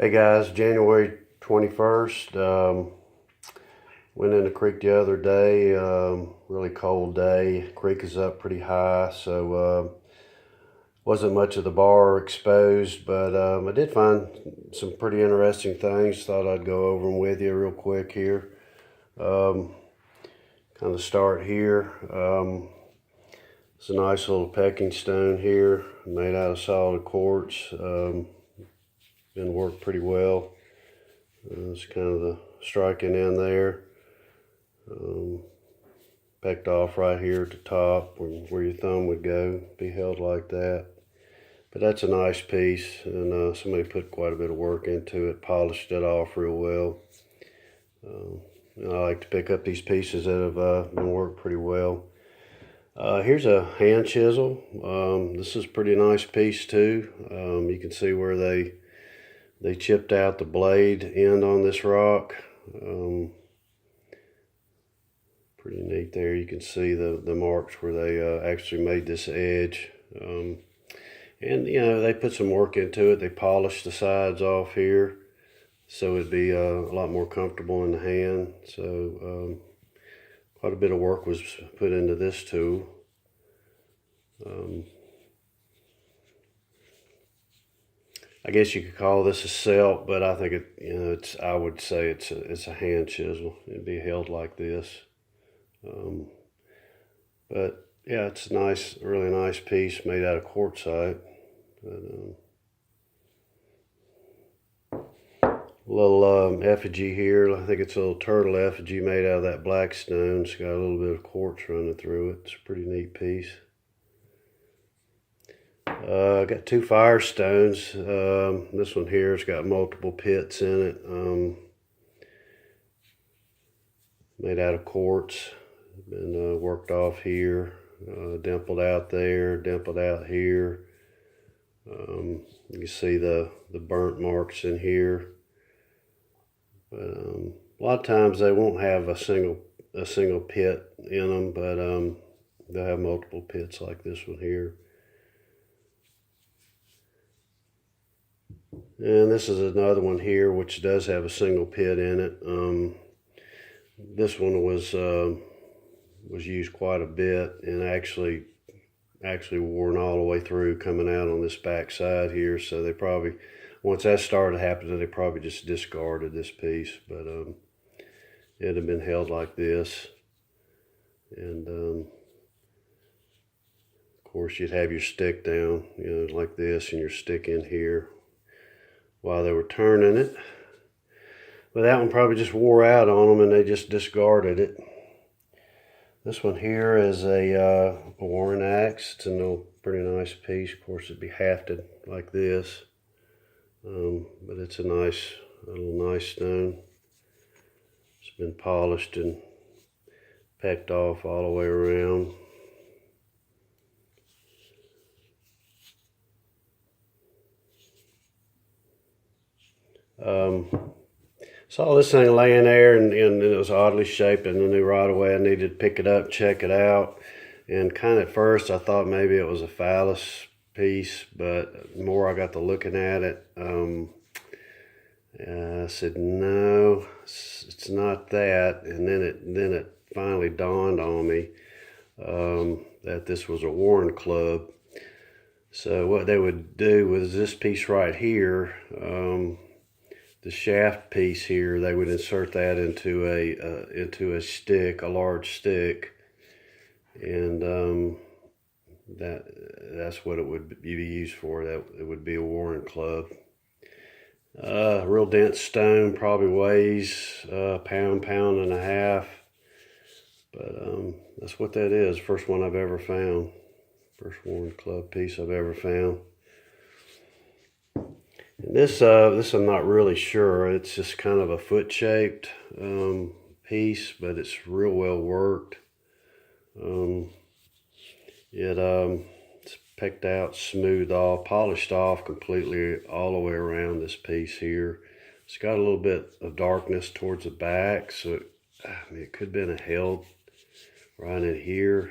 Hey guys, January 21st. Went in the creek the other day. Really cold day. Creek is up pretty high, so wasn't much of the bar exposed, but I did find some pretty interesting things. Thought I'd go over them with you real quick here. Kind of start here. It's a nice little pecking stone here, made out of solid quartz. Been worked pretty well. It's kind of the striking in there. Pecked off right here at the top where your thumb would go, be held like that. But that's a nice piece, and somebody put quite a bit of work into it, polished it off real well. I like to pick up these pieces that have been worked pretty well. Here's a hand chisel. This is a pretty nice piece too. You can see where they chipped out the blade end on this rock. Pretty neat there. You can see the marks where they actually made this edge. And you know, they put some work into it. They polished the sides off here so it'd be a lot more comfortable in the hand. So quite a bit of work was put into this tool. I guess you could call this a celt, but I think I would say it's a hand chisel. It'd be held like this. But yeah, it's a nice, really nice piece made out of quartzite. Little effigy here. I think it's a little turtle effigy made out of that black stone. It's got a little bit of quartz running through it. It's a pretty neat piece. I got two firestones. This one here has got multiple pits in it. Made out of quartz. Been worked off here. Dimpled out there. Dimpled out here. You can see the burnt marks in here. But a lot of times they won't have a single pit in them, but they'll have multiple pits like this one here. And this is another one here which does have a single pit in it. This one was used quite a bit and actually worn all the way through, coming out on this back side here. So they probably, once that started happening, they probably just discarded this piece. But it had been held like this, and of course you'd have your stick down, like this, and your stick in here while they were turning it. But that one probably just wore out on them and they just discarded it. This one here is a Warren axe. It's a pretty nice piece. Of course, it'd be hafted like this, but it's a little nice stone. It's been polished and pecked off all the way around. Saw this thing laying there and it was oddly shaped, and I knew right away I needed to pick it up, check it out. And kind of at first I thought maybe it was a phallus piece, but the more I got to looking at it, I said, no, it's not that. And then it finally dawned on me that this was a Warren club. So what they would do was this piece right here, the shaft piece here, they would insert that into a stick, a large stick, and that's what it would be used for. That it would be a Warren club. Real dense stone, probably weighs pound and a half, but that's what that is. First one I've ever found. First Warren club piece I've ever found. And this I'm not really sure. It's just kind of a foot-shaped piece, but it's real well worked. It's picked out, smoothed off, polished off completely all the way around this piece here. It's got a little bit of darkness towards the back, so it could have been held right in here,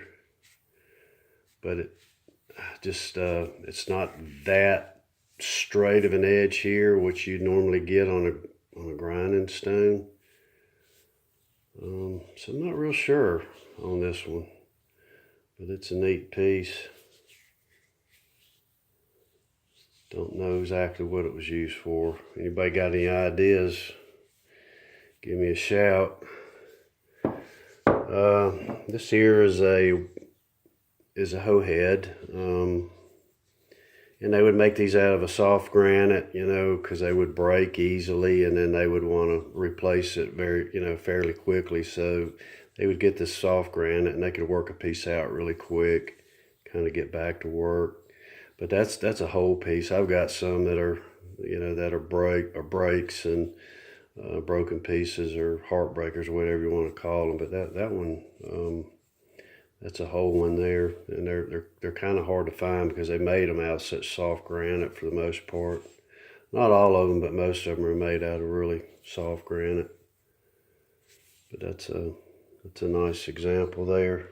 but it's not that straight of an edge here, which you normally get on a grinding stone. So I'm not real sure on this one, but it's a neat piece. Don't know exactly what it was used for. Anybody got any ideas? Give me a shout. This here is a Hoe Head. And they would make these out of a soft granite, you know, because they would break easily, and then they would want to replace it fairly quickly. So they would get this soft granite, and they could work a piece out really quick, kind of get back to work. But that's a whole piece. I've got some that are, breaks and broken pieces or heartbreakers, or whatever you want to call them. But that one. That's a whole one there, and they're kind of hard to find because they made them out of such soft granite for the most part. Not all of them, but most of them are made out of really soft granite. But that's a nice example there.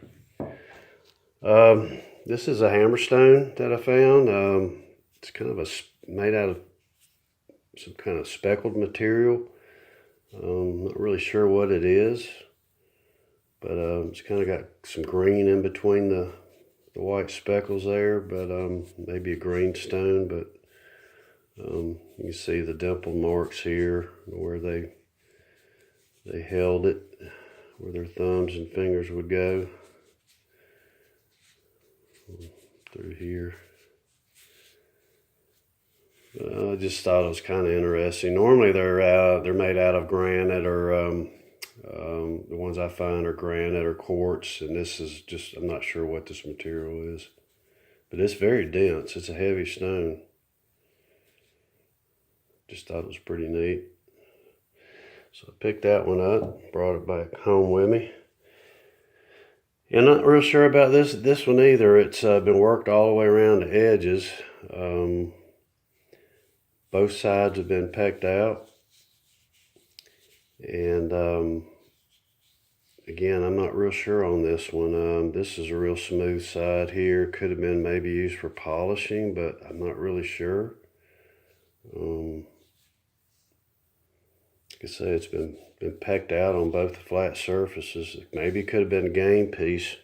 This is a hammerstone that I found. It's kind of made out of some kind of speckled material. Not really sure what it is. But it's kind of got some green in between the white speckles there, but maybe a green stone. But you can see the dimple marks here where they held it, where their thumbs and fingers would go through here. I just thought it was kind of interesting. Normally they're made out of granite or the ones I find are granite or quartz, and this is just, I'm not sure what this material is, but it's very dense. It's a heavy stone. Just thought it was pretty neat. So I picked that one up, brought it back home with me. And not real sure about this one either. It's been worked all the way around the edges. Both sides have been pecked out. And again, I'm not real sure on this one. This is a real smooth side here. Could have been maybe used for polishing, but I'm not really sure. Like I say, it's been pecked out on both the flat surfaces. Maybe it could have been a game piece.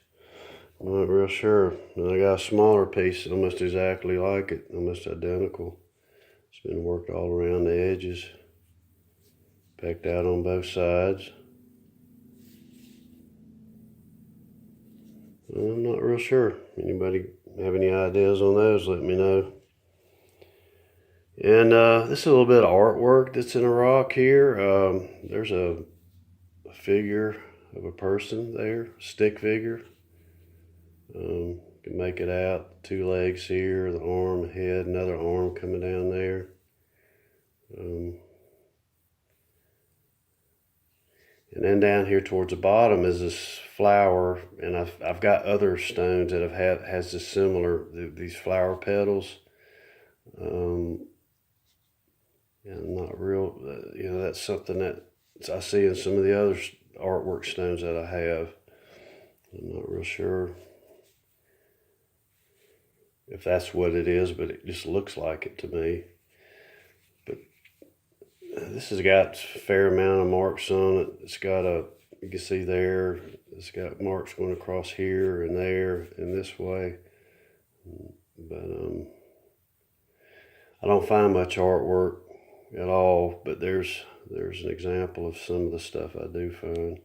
I'm not real sure. And I got a smaller piece almost exactly like it, almost identical. It's been worked all around the edges, pecked out on both sides. I'm not real sure. Anybody have any ideas on those? Let me know. And this is a little bit of artwork that's in a rock here. There's a figure of a person there, stick figure. You can make it out. 2 legs here, the arm, head, another arm coming down there. And then down here towards the bottom is this flower, and I've got other stones that has this similar, these flower petals. And I'm not real, that's something that I see in some of the other artwork stones that I have. I'm not real sure if that's what it is, but it just looks like it to me. But this has got a fair amount of marks on it. It's got you can see there, it's got marks going across here and there and this way. But I don't find much artwork at all, but there's an example of some of the stuff I do find.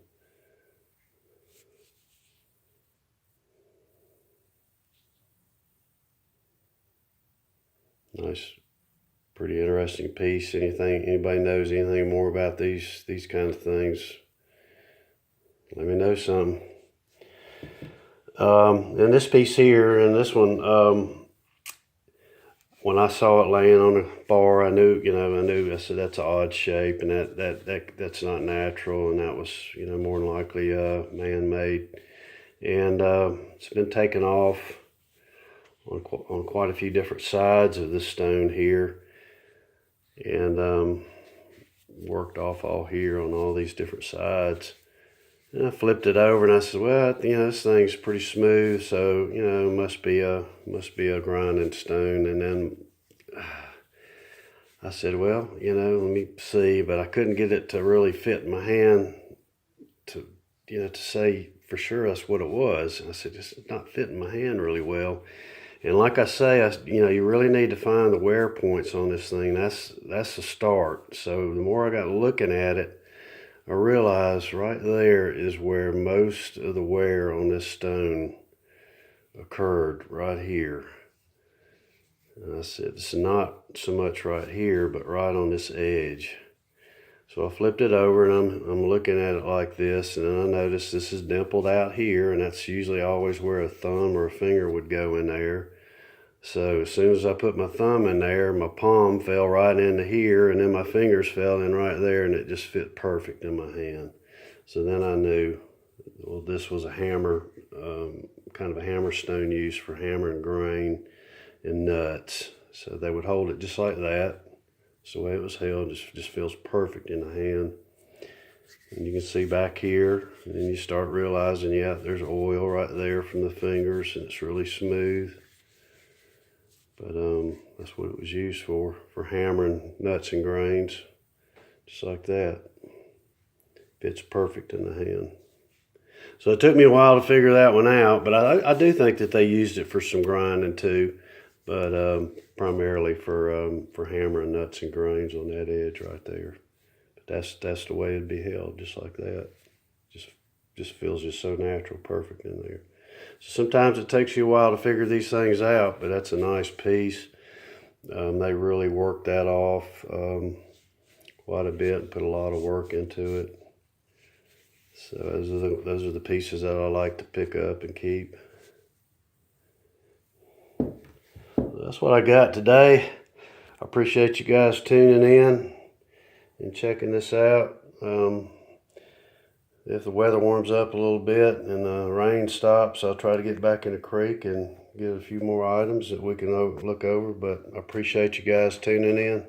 Nice, pretty interesting piece. Anybody knows anything more about these kind of things, let me know something. And this piece here, and this one, when I saw it laying on the bar, I knew, I said that's an odd shape, and that's not natural, and that was, more than likely man-made. And it's been taken off on quite a few different sides of this stone here, and worked off all here on all these different sides. And I flipped it over and I said, well, this thing's pretty smooth, so must be a grinding stone. And then I said, well, let me see, but I couldn't get it to really fit in my hand to say for sure that's what it was. And I said, it's not fitting my hand really well. And like I say, you really need to find the wear points on this thing. That's the start. So the more I got looking at it, I realized right there is where most of the wear on this stone occurred, right here. And I said, it's not so much right here, but right on this edge. So I flipped it over and I'm looking at it like this, and then I noticed this is dimpled out here, and that's usually always where a thumb or a finger would go in there. So as soon as I put my thumb in there, my palm fell right into here, and then my fingers fell in right there, and it just fit perfect in my hand. So then I knew, well, this was a hammer, kind of a hammer stone used for hammering grain and nuts. So they would hold it just like that. So the way it was held just feels perfect in the hand. And you can see back here, and then you start realizing, yeah, there's oil right there from the fingers, and it's really smooth. But that's what it was used for hammering nuts and grains, just like that. Fits perfect in the hand. So it took me a while to figure that one out, but I do think that they used it for some grinding too, but primarily for hammering nuts and grains on that edge right there. But that's the way it'd be held, just like that. Just feels just so natural, perfect in there. So sometimes it takes you a while to figure these things out, but that's a nice piece. They really worked that off quite a bit and put a lot of work into it. So those are the pieces that I like to pick up and keep. So that's what I got today. I appreciate you guys tuning in and checking this out. If the weather warms up a little bit and the rain stops, I'll try to get back in the creek and get a few more items that we can look over. But I appreciate you guys tuning in.